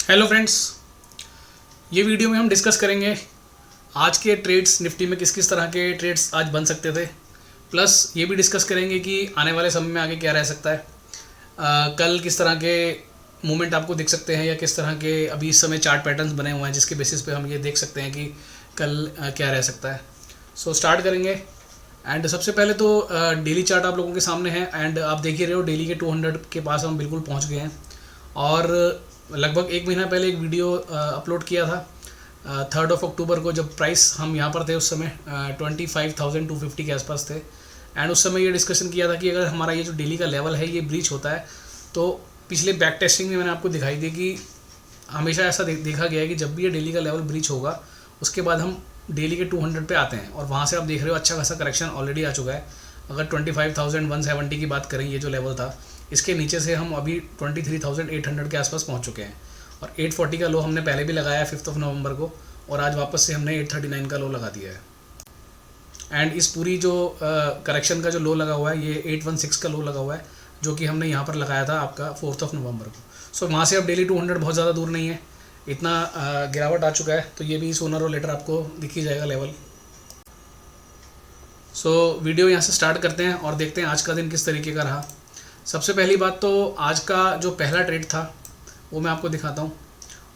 Hello friends, ये video में हम डिस्कस करेंगे आज के ट्रेड्स, निफ्टी में किस किस तरह के ट्रेड्स आज बन सकते थे। प्लस ये भी डिस्कस करेंगे कि आने वाले समय में आगे क्या रह सकता है। कल किस तरह के मूवमेंट आपको दिख सकते हैं या किस तरह के अभी इस समय चार्ट पैटर्न्स बने हुए हैं जिसके बेसिस पे हम ये देख सकते हैं कि कल क्या रह सकता है। सो स्टार्ट करेंगे। एंड सबसे पहले तो डेली चार्ट आप लोगों के सामने है एंड आप देख ही रहे हो डेली के 200 के पास हम बिल्कुल पहुंच गए हैं। और लगभग एक महीना पहले एक वीडियो अपलोड किया था 3 अक्टूबर को, जब प्राइस हम यहाँ पर थे उस समय 25,250 के आसपास थे। एंड उस समय ये डिस्कशन किया था कि अगर हमारा ये जो डेली का लेवल है ये ब्रीच होता है तो पिछले बैक टेस्टिंग में मैंने आपको दिखाई दी कि हमेशा ऐसा देखा गया है कि जब भी ये डेली का लेवल ब्रीच होगा उसके बाद हम डेली के 200 पे आते हैं और वहाँ से आप देख रहे हो अच्छा खासा करेक्शन ऑलरेडी आ चुका है। अगर 25,170 की बात करें, ये जो लेवल था इसके नीचे से हम अभी 23,800 के आसपास पहुंच चुके हैं। और 840 का लो हमने पहले भी लगाया 5 नवंबर को और आज वापस से हमने 839 का लो लगा दिया है। एंड इस पूरी जो करेक्शन का जो लो लगा हुआ है ये 816 का लो लगा हुआ है जो कि हमने यहाँ पर लगाया था आपका 4 नवंबर को। सो वहाँ से अब डेली 200 बहुत ज़्यादा दूर नहीं है, इतना गिरावट आ चुका है। तो ये भी सोनर और लेटर आपको दिख ही जाएगा लेवल। सो वीडियो यहाँ से स्टार्ट करते हैं और देखते हैं आज का दिन किस तरीके का रहा। सबसे पहली बात तो आज का जो पहला ट्रेड था वो मैं आपको दिखाता हूँ।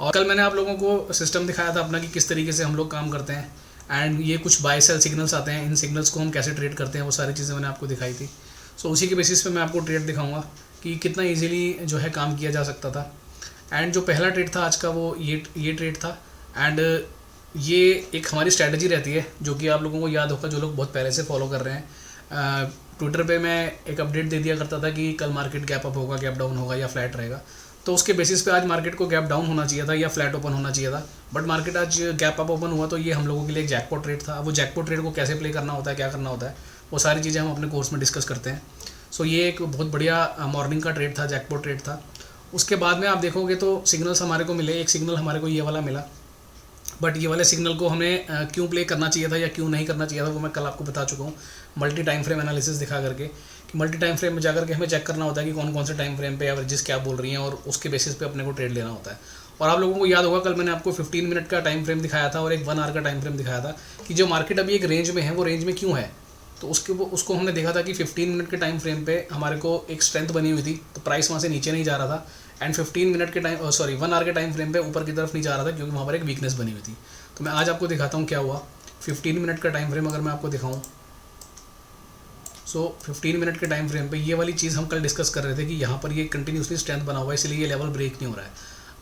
और कल मैंने आप लोगों को सिस्टम दिखाया था अपना कि किस तरीके से हम लोग काम करते हैं एंड ये कुछ बाय सेल सिग्नल्स आते हैं, इन सिग्नल्स को हम कैसे ट्रेड करते हैं, वो सारी चीज़ें मैंने आपको दिखाई थी। सो उसी के बेसिस पे मैं आपको ट्रेड दिखाऊंगा कि कितना ईजिली जो है काम किया जा सकता था। एंड जो पहला ट्रेड था आज का वो ये ट्रेड था। एंड ये एक हमारी स्ट्रैटेजी रहती है जो कि आप लोगों को याद होगा, जो लोग बहुत पहले से फॉलो कर रहे हैं। ट्विटर पे मैं एक अपडेट दे दिया करता था कि कल मार्केट गैप अप होगा, गैप डाउन होगा या फ्लैट रहेगा। तो उसके बेसिस पे आज मार्केट को गैप डाउन होना चाहिए था या फ्लैट ओपन होना चाहिए था, बट मार्केट आज गैप अप ओपन हुआ। तो ये हम लोगों के लिए एक जैकपॉट ट्रेड था। वो जैकपॉट ट्रेड को कैसे प्ले करना होता है, क्या करना होता है, वो सारी चीज़ें हम अपने कोर्स में डिस्कस करते हैं। सो ये एक बहुत बढ़िया मॉर्निंग का ट्रेड था, जैकपॉट ट्रेड था। उसके बाद में आप देखोगे तो सिग्नल्स हमारे को मिले। एक सिग्नल हमारे को ये वाला मिला, बट ये वाले सिग्नल को हमें क्यों प्ले करना चाहिए था या क्यों नहीं करना चाहिए था वो मैं कल आपको बता चुका हूँ मल्टी टाइम फ्रेम एनालिसिस दिखा करके, कि मल्टी टाइम फ्रेम में जाकर के हमें चेक करना होता है कि कौन कौन से टाइम फ्रेम पे एवरेजेस क्या बोल रही हैं और उसके बेसिस पे अपने को ट्रेड लेना होता है। और आप लोगों को याद होगा कल मैंने आपको 15 मिनट का टाइम फ्रेम दिखाया था और एक 1 आवर का टाइम फ्रेम दिखाया था कि जो मार्केट अभी एक रेंज में है वो रेंज में क्यों है। तो उसको हमने देखा था कि 15 मिनट के टाइम फ्रेम पे हमारे को एक स्ट्रेंथ बनी हुई थी, तो प्राइस वहाँ से नीचे नहीं जा रहा था। एंड 15 मिनट के 1 आवर के टाइम फ्रेम पे ऊपर की तरफ नहीं जा रहा था क्योंकि वहाँ पर एक वीकनेस बनी हुई थी। तो मैं आज आपको दिखाता हूँ क्या हुआ। 15 मिनट का टाइम फ्रेम अगर मैं आपको दिखाऊँ, सो 15 मिनट के टाइम फ्रेम पे ये वाली चीज़ हम कल डिस्कस कर रहे थे कि यहाँ पर ये कंटिन्यूसली स्ट्रेंथ बना हुआ है, इसलिए ये लेवल ब्रेक नहीं हो रहा है।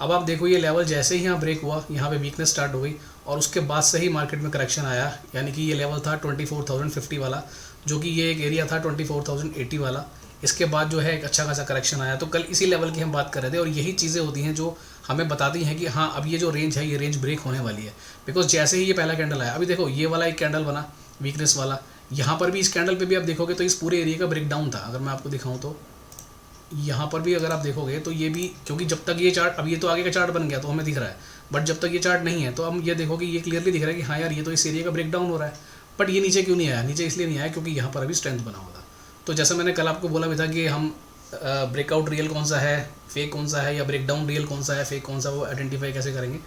अब आप देखो ये लेवल जैसे ही यहाँ ब्रेक हुआ, यहाँ पे वीकनेस स्टार्ट हो गई और उसके बाद से ही मार्केट में करेक्शन आया। यानी कि ये लेवल था 24,050 वाला, जो कि ये एक एरिया था 24,080 वाला। इसके बाद जो है एक अच्छा खासा करेक्शन आया। तो कल इसी लेवल की हम बात कर रहे थे और यही चीज़ें होती हैं जो हमें बताती हैं कि हाँ अब ये जो रेंज है ये रेंज ब्रेक होने वाली है। बिकॉज जैसे ही ये पहला कैंडल आया, अभी देखो ये वाला एक कैंडल बना वीकनेस वाला, यहाँ पर भी इस कैंडल पे भी आप देखोगे तो इस पूरे एरिया का ब्रेक डाउन था। अगर मैं आपको दिखाऊँ तो यहाँ पर भी अगर आप देखोगे तो ये भी, क्योंकि जब तक ये चार्ट, अब ये तो आगे का चार्ट बन गया तो हमें दिख रहा है, बट जब तक ये चार्ट नहीं है तो हम ये देखोगे ये क्लियरली दिख रहा है कि हाँ यार ये तो इस एरिया का ब्रेक डाउन हो रहा है। बट ये नीचे क्यों नहीं आया? नीचे इसलिए नहीं आया क्योंकि यहाँ पर अभी स्ट्रेंथ बना हुआ था। तो जैसा मैंने कल आपको बोला भी था कि हम ब्रेकआउट रियल कौन सा है, फेक कौन सा है, या ब्रेकडाउन रियल कौन सा है, फेक कौन सा, वो आइडेंटिफाई कैसे करेंगे,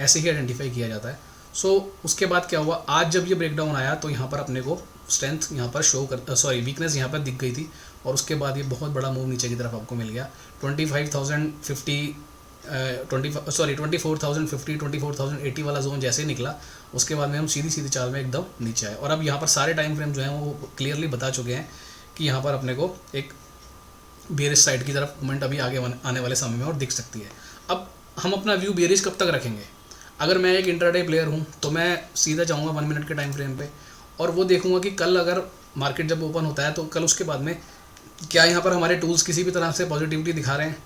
ऐसे ही आइडेंटिफाई किया जाता है। सो उसके बाद क्या हुआ, आज जब ये ब्रेकडाउन आया तो यहाँ पर अपने को स्ट्रेंथ यहाँ पर शो कर, वीकनेस यहाँ पर दिख गई थी और उसके बाद ये बहुत बड़ा मूव नीचे की तरफ आपको मिल गया। 24,050 24,080 वाला जोन जैसे ही निकला उसके बाद में हम सीधी चाल में एकदम नीचे आए। और अब यहाँ पर सारे टाइम फ्रेम जो हैं वो क्लियरली बता चुके हैं कि यहाँ पर अपने को एक बेरिश साइड की तरफ मूवमेंट अभी आगे आने वाले समय में और दिख सकती है। अब हम अपना व्यू बेरिश कब तक रखेंगे? अगर मैं एक इंट्राडे प्लेयर हूँ तो मैं सीधा जाऊँगा 1 मिनट के टाइम फ्रेम पे और वो देखूँगा कि कल अगर मार्केट जब ओपन होता है तो कल उसके बाद में क्या यहाँ पर हमारे टूल्स किसी भी तरह से पॉजिटिविटी दिखा रहे हैं।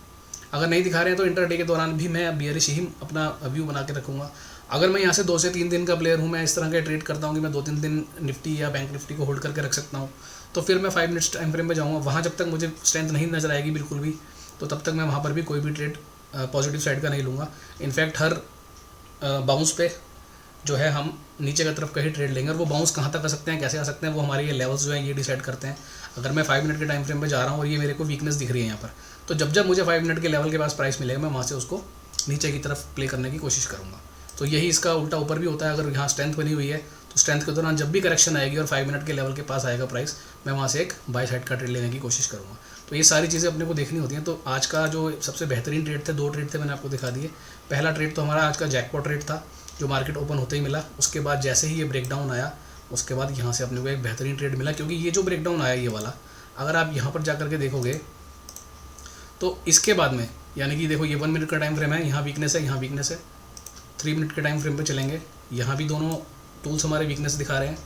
अगर नहीं दिखा रहे हैं तो इंट्राडे के दौरान भी मैं बेरिश ही अपना व्यू बना के रखूँगा। अगर मैं यहाँ से 2 से 3 दिन का प्लेयर हूँ, मैं इस तरह के ट्रेड करता हूँ कि मैं 2-3 दिन निफ्टी या बैंक निफ्टी को होल्ड करके रख सकता हूँ, तो फिर मैं 5 मिनट्स टाइम फ्रेम में जाऊँगा। वहाँ जब तक मुझे स्ट्रेंथ नहीं नजर आएगी बिल्कुल भी, तो तब तक मैं वहाँ पर भी कोई भी ट्रेड पॉजिटिव साइड का नहीं लूँगा। इनफैक्ट हर बाउंस पे जो है हम नीचे की तरफ का ही ट्रेड लेंगे और वो बाउंस कहाँ तक आ सकते हैं, कैसे आ सकते हैं, वो हमारे ये लेवल्स जो हैं ये डिसाइड करते हैं। अगर मैं 5 मिनट के टाइम फ्रेम में जा रहा हूँ और ये मेरे को वीकनेस दिख रही है यहाँ पर, तो जब मुझे 5 मिनट के लेवल के पास प्राइस मिलेगा मैं वहाँ से उसको नीचे की तरफ प्ले करने की कोशिश करूँगा। तो यही इसका उल्टा ऊपर भी होता है। अगर यहाँ स्ट्रेंथ बनी हुई है तो स्ट्रेंथ के दौरान जब भी करेक्शन आएगी और 5 मिनट के लेवल के पास आएगा प्राइस, मैं वहाँ से एक बाय साइड का ट्रेड लेने की कोशिश करूँगा। तो ये सारी चीज़ें अपने को देखनी होती हैं। तो आज का जो सबसे बेहतरीन ट्रेड थे, 2 ट्रेड थे, मैंने आपको दिखा दिए। पहला ट्रेड तो हमारा आज का जैकपॉट ट्रेड था, जो मार्केट ओपन होते ही मिला। उसके बाद जैसे ही ये ब्रेकडाउन आया, उसके बाद यहाँ से अपने को एक बेहतरीन ट्रेड मिला, क्योंकि ये जो ब्रेकडाउन आया ये वाला, अगर आप यहाँ पर जा करके देखोगे तो इसके बाद में, यानी कि देखो ये 1 मिनट का टाइम फ्रेम है, यहाँ वीकनेस है, यहाँ वीकनेस है। 3 मिनट के टाइम फ्रेम पे चलेंगे, यहाँ भी दोनों टूल्स हमारे वीकनेस दिखा रहे हैं।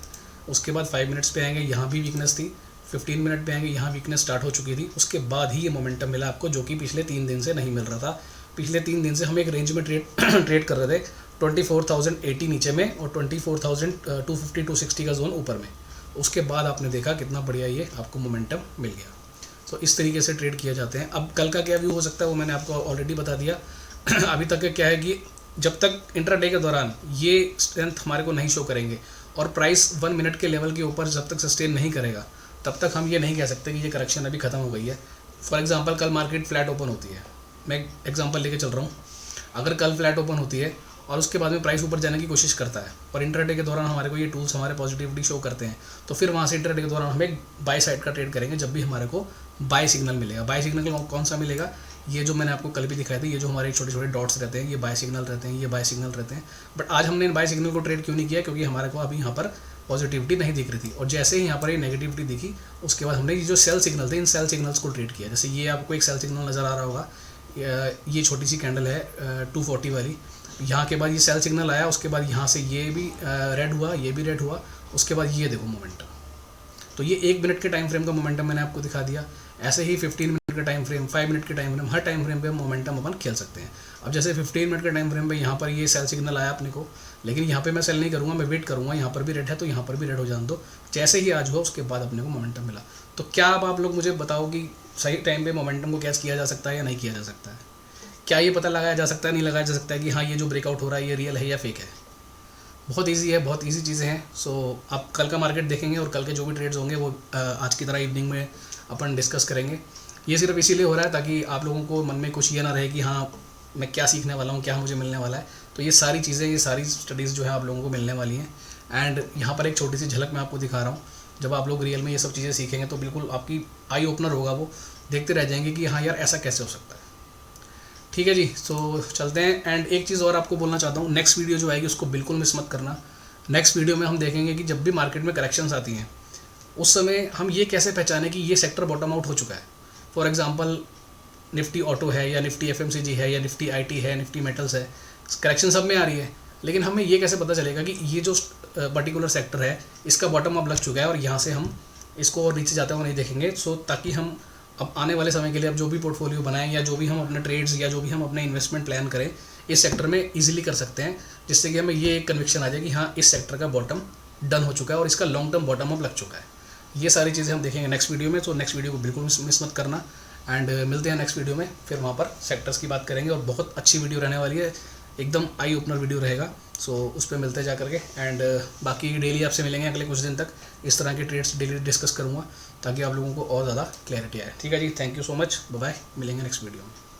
उसके बाद 5 मिनट्स पे आएंगे, यहाँ भी वीकनेस थी। 15 मिनट पे आएंगे, यहाँ वीकनेस स्टार्ट हो चुकी थी। उसके बाद ही ये मोमेंटम मिला आपको, जो कि पिछले 3 दिन से नहीं मिल रहा था। पिछले 3 दिन से हम एक रेंज में ट्रेड कर रहे थे, 24,080 नीचे में और 24,250 260 का जोन ऊपर में। उसके बाद आपने देखा कितना बढ़िया ये आपको मोमेंटम मिल गया। तो इस तरीके से ट्रेड किया जाते हैं। अब कल का क्या व्यू हो सकता है वो मैंने आपको ऑलरेडी बता दिया। अभी तक क्या है कि जब तक इंट्राडे के दौरान ये स्ट्रेंथ हमारे को नहीं शो करेंगे और प्राइस 1 मिनट के लेवल के ऊपर जब तक सस्टेन नहीं करेगा, तब तक हम ये नहीं कह सकते कि ये करेक्शन अभी ख़त्म हो गई है। फॉर एग्जांपल कल मार्केट फ्लैट ओपन होती है, मैं एग्जांपल लेके चल रहा हूँ। अगर कल फ्लैट ओपन होती है और उसके बाद में प्राइस ऊपर जाने की कोशिश करता है और इंट्राडे के दौरान हमारे को ये टूल्स हमारे पॉजिटिविटी शो करते हैं, तो फिर वहाँ से इंट्राडे के दौरान हम एक बाय साइड का ट्रेड करेंगे जब भी हमारे को बाय सिग्नल मिलेगा। बाय सिग्नल कौन सा मिलेगा? ये जो मैंने आपको कल भी दिखाया था, ये जो हमारे छोटे छोटे डॉट्स रहते हैं, ये बाय सिग्नल रहते हैं, ये बाय सिग्नल रहते हैं। बट आज हमने इन बाय सिग्नल को ट्रेड क्यों नहीं किया? क्योंकि हमारे को अभी यहाँ पर पॉजिटिविटी नहीं दिख रही थी, और जैसे ही यहाँ पर ये नेगेटिविटी दिखी, उसके बाद हमने ये जो सेल सिग्नल थे, इन सेल सिग्नल्स को ट्रेड किया। जैसे ये आपको एक सेल सिग्नल नज़र आ रहा होगा, ये छोटी सी कैंडल है 240 वाली। यहाँ के बाद ये सेल सिग्नल आया, उसके बाद यहाँ से ये भी रेड हुआ, ये भी रेड हुआ। उसके बाद ये देखो मोमेंटम, तो ये 1 मिनट के टाइम फ्रेम का मोमेंटम मैंने आपको दिखा दिया। ऐसे ही 15 मिनट का टाइम फ्रेम, 5 मिनट के टाइम फ्रेम, हर टाइम फ्रेम पे मोमेंटम अपन खेल सकते हैं। अब जैसे 15 मिनट के टाइम फ्रेम पे यहाँ पर ये सेल सिग्नल आया अपने को, लेकिन यहाँ पे मैं सेल नहीं करूँगा, मैं वेट करूँगा। यहाँ पर भी रेड है तो यहाँ पर भी रेड हो जाने दो। जैसे ही आज हुआ उसके बाद अपने को मोमेंटम मिला। तो क्या अब आप लोग मुझे बताओ कि सही टाइम पे मोमेंटम को कैच किया जा सकता है या नहीं किया जा सकता है? क्या ये पता लगाया जा सकता है, नहीं लगाया जा सकता है कि हाँ ये जो ब्रेकआउट हो रहा है ये रियल है या फेक है? बहुत इजी है, बहुत इजी चीज़ें हैं। सो आप कल का मार्केट देखेंगे और कल के जो भी ट्रेड्स होंगे वो आज की तरह इवनिंग में अपन डिस्कस करेंगे। ये सिर्फ इसीलिए हो रहा है ताकि आप लोगों को मन में कुछ ये ना रहे कि हाँ मैं क्या सीखने वाला हूँ, क्या मुझे मिलने वाला है। तो ये सारी चीज़ें, ये सारी स्टडीज़ जो है आप लोगों को मिलने वाली हैं। एंड यहाँ पर एक छोटी सी झलक मैं आपको दिखा रहा हूँ। जब आप लोग रियल में ये सब चीज़ें सीखेंगे तो बिल्कुल आपकी आई ओपनर होगा, वो देखते रह जाएंगे कि हाँ यार ऐसा कैसे हो सकता है। ठीक है जी, तो चलते हैं। एंड एक चीज़ और आपको बोलना चाहता हूँ, नेक्स्ट वीडियो जो आएगी उसको बिल्कुल मिस मत करना। नेक्स्ट वीडियो में हम देखेंगे कि जब भी मार्केट में करेक्शंस आती हैं उस समय हम ये कैसे पहचानें कि ये सेक्टर बॉटम आउट हो चुका है। फॉर एग्जांपल निफ्टी ऑटो है या निफ्टी एफएमसीजी है या निफ्टी आईटी है, निफ्टी मेटल्स है, करेक्शन सब में आ रही है, लेकिन हमें ये कैसे पता चलेगा कि ये जो पर्टिकुलर सेक्टर है इसका बॉटम अप लग चुका है और यहाँ से हम इसको और नीचे जाते हुए नहीं देखेंगे। सो ताकि हम अब आने वाले समय के लिए अब जो भी पोर्टफोलियो बनाएं या जो भी हम अपने ट्रेड्स या जो भी हम अपने इन्वेस्टमेंट प्लान करें इस सेक्टर में इजीली कर सकते हैं, जिससे कि हमें ये एक कन्विक्शन आ जाए कि हाँ इस सेक्टर का बॉटम डन हो चुका है और इसका लॉन्ग टर्म बॉटम अप लग चुका है। ये सारी चीज़ें हम देखेंगे नेक्स्ट वीडियो में। तो नेक्स्ट वीडियो को बिल्कुल मिस मत करना। एंड मिलते हैं नेक्स्ट वीडियो में, फिर वहाँ पर सेक्टर्स की बात करेंगे और बहुत अच्छी वीडियो रहने वाली है, एकदम आई ओपनर वीडियो रहेगा। सो उस पर मिलते जा करके। एंड बाकी डेली आपसे मिलेंगे अगले कुछ दिन तक, इस तरह के ट्रेड्स डेली डिस्कस करूँगा ताकि आप लोगों को और ज़्यादा क्लैरिटी आए। ठीक है जी, thank you so much, bye bye, मिलेंगे नेक्स्ट वीडियो में।